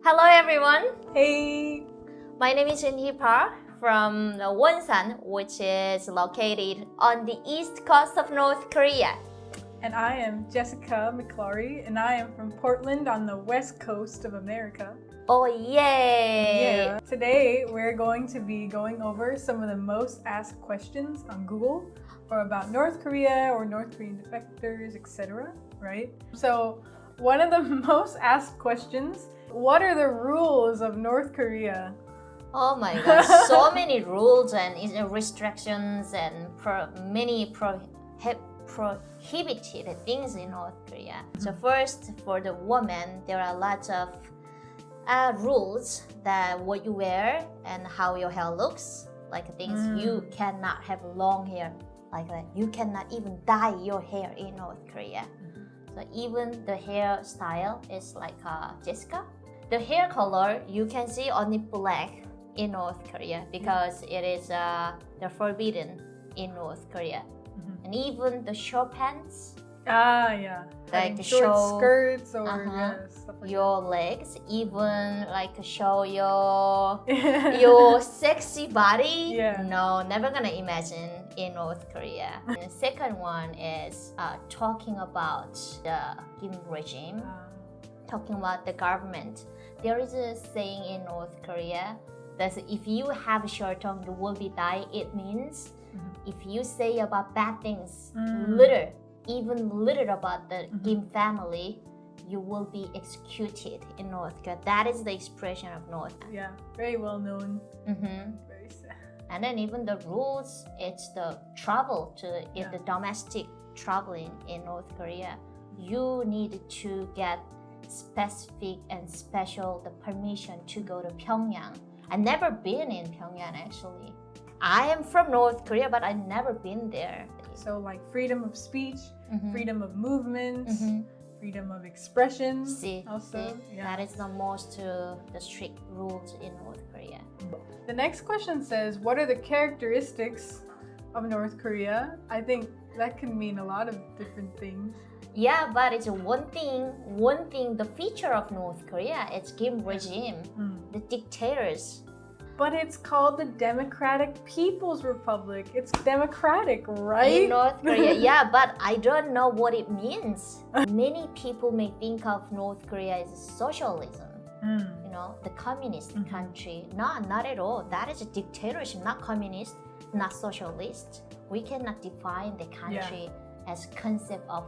Hello everyone, Hey! my name is Hipa from Wonsan, which is located on the east coast of North Korea. And I am Jessica McClary, and I am from Portland on the west coast of America. Oh yay! Yeah. Today we're going to be going over some of the most asked questions on Google or about North Korea or North Korean defectors, etc. Right? So one of the most asked questions, what are the rules of North Korea? Oh my gosh, so many rules and restrictions and many prohibited things in North Korea. So first, for the woman, there are lots of rules that what you wear and how your hair looks. Like things you cannot have long hair like that. You cannot even dye your hair in North Korea. So even the hairstyle is like Jessica. The hair color you can see only black in North Korea because it is the forbidden in North Korea. And even the short pants, Yeah. like Having show short skirts or stuff like your legs, even like show your sexy body. Yeah. No, never gonna imagine in North Korea. And the second one is talking about the Kim regime, talking about the government. There is a saying in North Korea that if you have short tongue, you will be died. It means if you say about bad things, even little about the Kim family, you will be executed in North Korea. That is the expression of North. Yeah, very well known. Very sad. And then even the rules, it's the travel to the domestic traveling in North Korea. You need to get specific and special the permission to go to Pyongyang. I've never been in Pyongyang actually. I am from North Korea, but I've never been there. So like freedom of speech, freedom of movement, freedom of expression. Also, that is the most the strict rules in North Korea. The next question says, what are the characteristics of North Korea? I think that can mean a lot of different things. Yeah, but it's one thing, the feature of North Korea, it's Kim regime, the dictators. But it's called the Democratic People's Republic. It's democratic, right? In North Korea, yeah, but I don't know what it means. Many people may think of North Korea as socialism, the communist country. No, not at all. That is a dictatorship, not communist, not socialist. We cannot define the country as concept of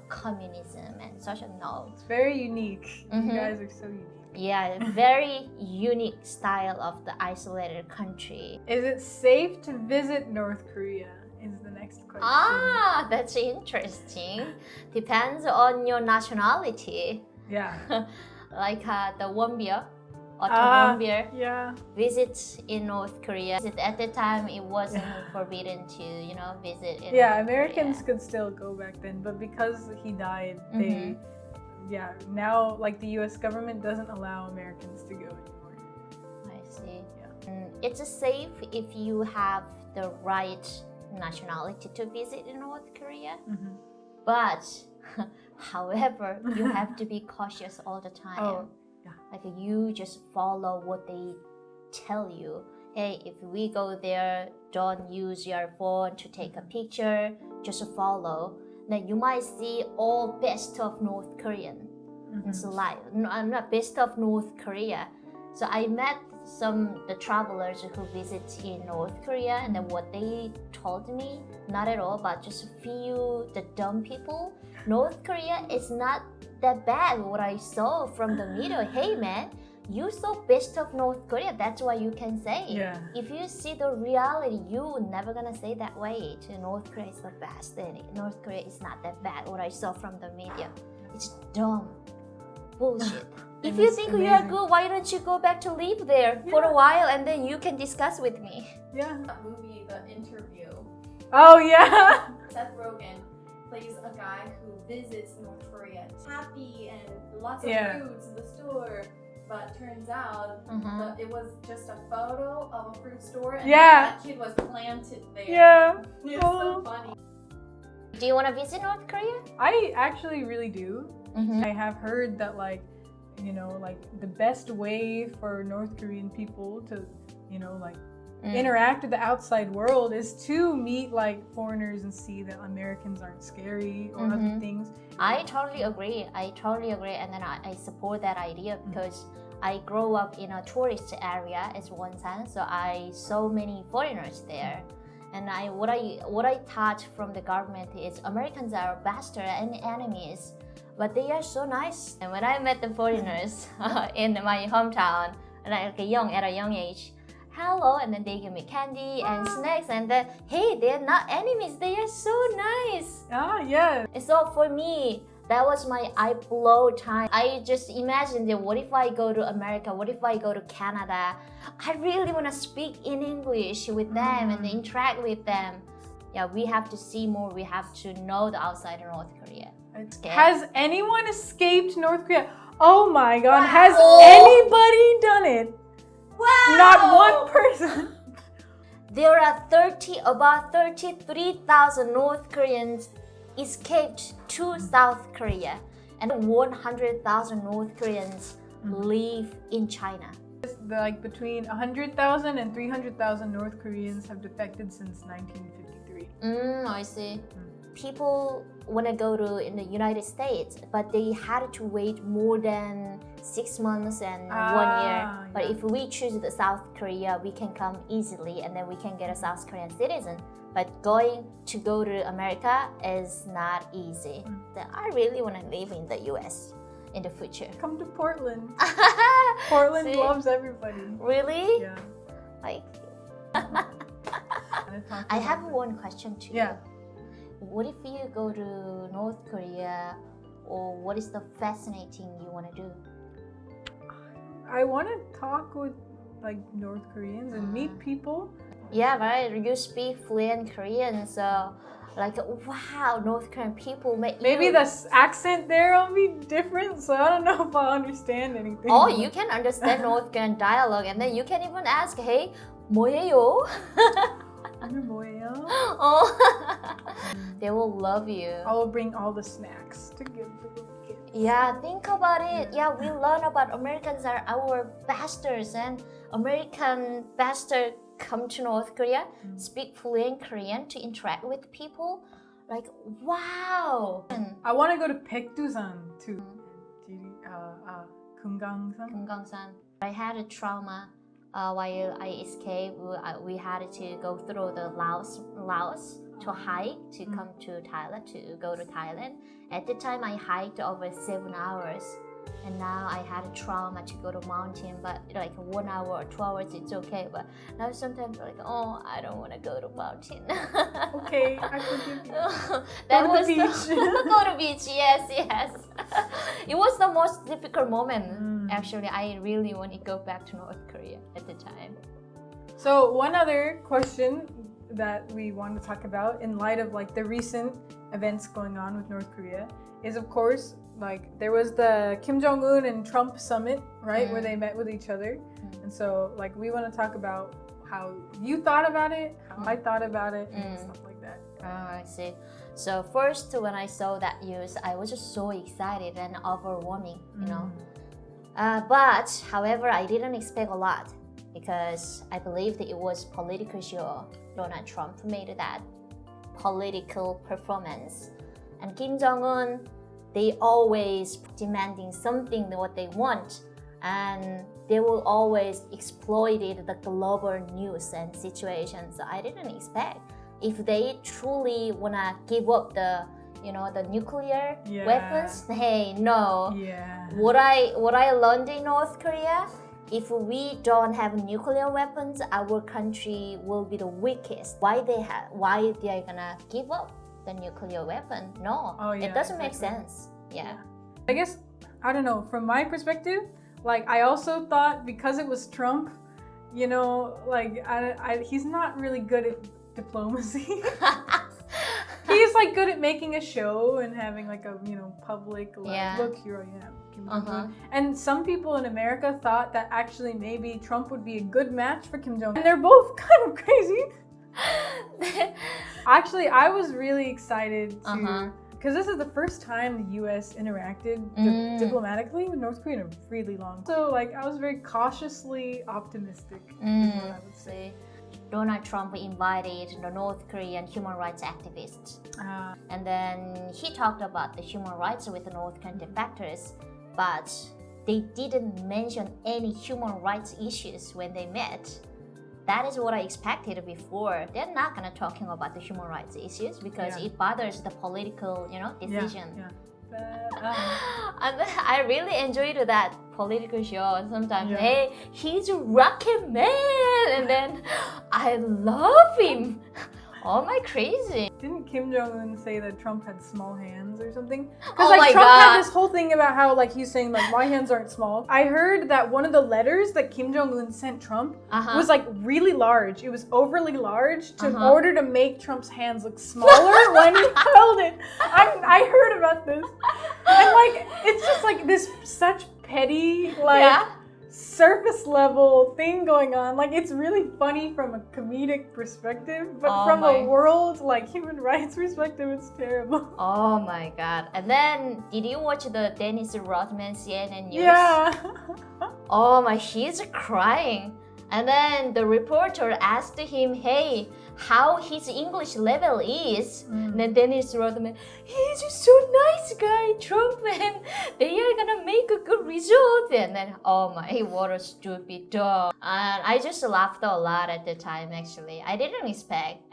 communism and social. No, it's very unique. You guys are so unique. Yeah, very unique style of the isolated country. Is it safe to visit North Korea? Is the next question. That's interesting. Depends on your nationality. Yeah. Like the Wonbyeol, Wonbyeol visits in North Korea. At the time, it wasn't forbidden to visit in North Americans Korea. could still go back then, but because he died, they now like the US government doesn't allow Americans to go anymore. I see. It's safe if you have the right nationality to visit in North Korea. But however, you have to be cautious all the time. Like you just follow what they tell you. Hey, if we go there, don't use your phone to take a picture, just follow. Then you might see all best of North Korean. It's like I'm not best of North Korea. So I met the travelers who visit in North Korea, and then what they told me, not at all, but just few the dumb people. North Korea is not that bad. What I saw from the media, hey man, you saw best of North Korea. That's why you can say. Yeah. If you see the reality, you never gonna say that way. North Korea is the best. And North Korea is not that bad. What I saw from the media, it's dumb, bullshit. If you think you are good, why don't you go back to live there for a while and then you can discuss with me? Yeah. That movie, The Interview. Oh yeah. Seth Rogen plays a guy who visits North Korea. It's happy and lots of fruits in the store. But turns out it was just a photo of a fruit store and that kid was planted there. Yeah. It's so funny. Do you want to visit North Korea? I actually really do. I have heard that like you know, like the best way for North Korean people to, you know, like interact with the outside world is to meet like foreigners and see that Americans aren't scary or other things. I totally agree. And then I support that idea because I grew up in a tourist area as one sense, so I saw many foreigners there. And what I thought from the government is Americans are bastards and enemies, but they are so nice. And when I met the foreigners in my hometown, and at a young age, hello, and then they give me candy and snacks, and then hey, they're not enemies. They are so nice. Ah, yeah. And so for me, that was my eye blow time. I just imagined that what if I go to America? What if I go to Canada? I really want to speak in English with them and interact with them. Yeah, we have to see more. We have to know the outside of North Korea. Has anyone escaped North Korea? Oh my God, Wow. has anybody done it? Wow! Not one person. There are about 33,000 North Koreans escaped to South Korea, and 100,000 North Koreans live in China. Like between 100,000 and 300,000 North Koreans have defected since 1953. I see. People want to go to in the United States, but they had to wait more than 6 months and 1 year. But if we choose the South Korea, we can come easily, and then we can get a South Korean citizen. But go to America is not easy. I really want to live in the US in the future. Come to Portland. Portland loves everybody. Really? Yeah. Like, I have one question too. Yeah. What if you go to North Korea, or what is the fascinating you want to do? I want to talk with like North Koreans and meet people. Yeah, right. You speak fluent Korean, so like, wow, North Korean people Maybe the accent there will be different, so I don't know if I'll understand anything. Oh, you can understand North Korean dialogue, and then you can even ask, hey, 뭐예요? 오늘 뭐예요? Oh, they will love you. I will bring all the snacks to give the little kids. Yeah, think about it. Yeah, we learn about Americans are our bastards, and American bastard come to North Korea, speak fluent Korean to interact with people. Like, wow. I want to go to Paektusan too. Kumgangsan. I had a trauma while I escaped. We had to go through the Laos to hike to come to Thailand, to go to Thailand. At the time, I hiked over 7 hours. And now I had a trauma to go to mountain, but like 1 hour or 2 hours, it's okay. But now sometimes like, oh, I don't want to go to mountain. Okay, I forgive you. That go was to the beach. Go to beach, yes. It was the most difficult moment. Actually, I really want to go back to North Korea at the time. So one other question that we want to talk about in light of like the recent events going on with North Korea is, of course, like there was the Kim Jongun and Trump summit, right, where they met with each other. And so like we want to talk about how you thought about it, how I thought about it, and stuff like that. Oh, I see. So first, when I saw that news, I was just so excited and overwhelming, you know. But however, I didn't expect a lot because I believed it was political show. Donald Trump made that political performance, and Kim Jong-un, they always demanding something what they want, and they will always exploit the global news and situation. So I didn't expect if they truly wanna give up the nuclear weapons. Hey, no. Yeah. What I learned in North Korea, if we don't have nuclear weapons, our country will be the weakest. Why they are gonna give up the nuclear weapon? No, it doesn't make sense. Yeah. I guess, I don't know, from my perspective, like I also thought because it was Trump, you know, like he's not really good at diplomacy. He's like good at making a show and having like a, public, like, look, here I am. Kim Jong-un. And some people in America thought that actually maybe Trump would be a good match for Kim Jong-un. And they're both kind of crazy. Actually, I was really excited to, because this is the first time the U.S. interacted diplomatically with North Korea in a really long time. So like I was very cautiously optimistic is what I would say. Donald Trump invited the North Korean human rights activists. And then he talked about the human rights with the North Korean defectors, but they didn't mention any human rights issues when they met. That is what I expected before. They're not gonna talking about the human rights issues because it bothers the political, decision. And I really enjoyed that political show. Sometimes, hey, he's a rocket man, and then I love him. Oh my crazy! Didn't Kim Jongun say that Trump had small hands or something? Because Oh my Trump God. had this whole thing about how he's saying my hands aren't small. I heard that one of the letters that Kim Jong-un sent Trump was really large. It was overly large in order to make Trump's hands look smaller when he held it. I heard about this, and it's just this such petty surface level thing going on. It's really funny from a comedic perspective, but from a world human rights perspective, it's terrible. Oh my God! And then, did you watch the Dennis Rodman CNN news? Yeah. Oh my, he's crying. And then the reporter asked him, hey, how his English level is. And then Dennis Rodman, he's a so nice guy, Trump, and they are gonna make a good result. And then, oh my, what a stupid dog. And I just laughed a lot at the time, actually. I didn't expect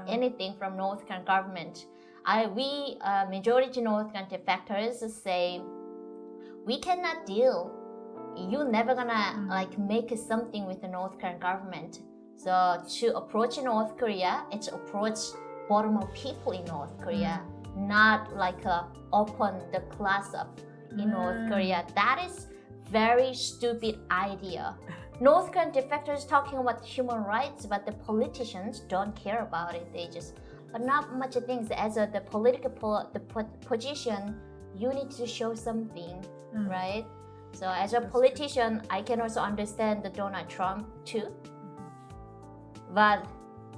anything from North Korean government. Majority North Korean defectors say, we cannot deal. You're never gonna make something with the North Korean government. So to approach North Korea, it's approach bottom of people in North Korea, not open the class up in North Korea. That is very stupid idea. North Korean defectors talking about human rights, but the politicians don't care about it. They just, but not much things. As the political position, you need to show something, right? So as a politician, I can also understand the Donald Trump too. But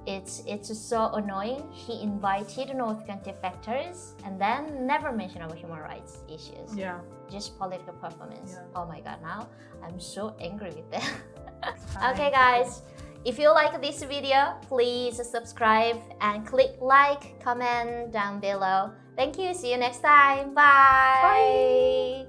it's so annoying. He invited North Korean defectors and then never mentioned about human rights issues. Yeah. Just political performance. Yeah. Oh my God, now I'm so angry with that. Okay guys, if you like this video, please subscribe and click like, comment down below. Thank you. See you next time. Bye. Bye.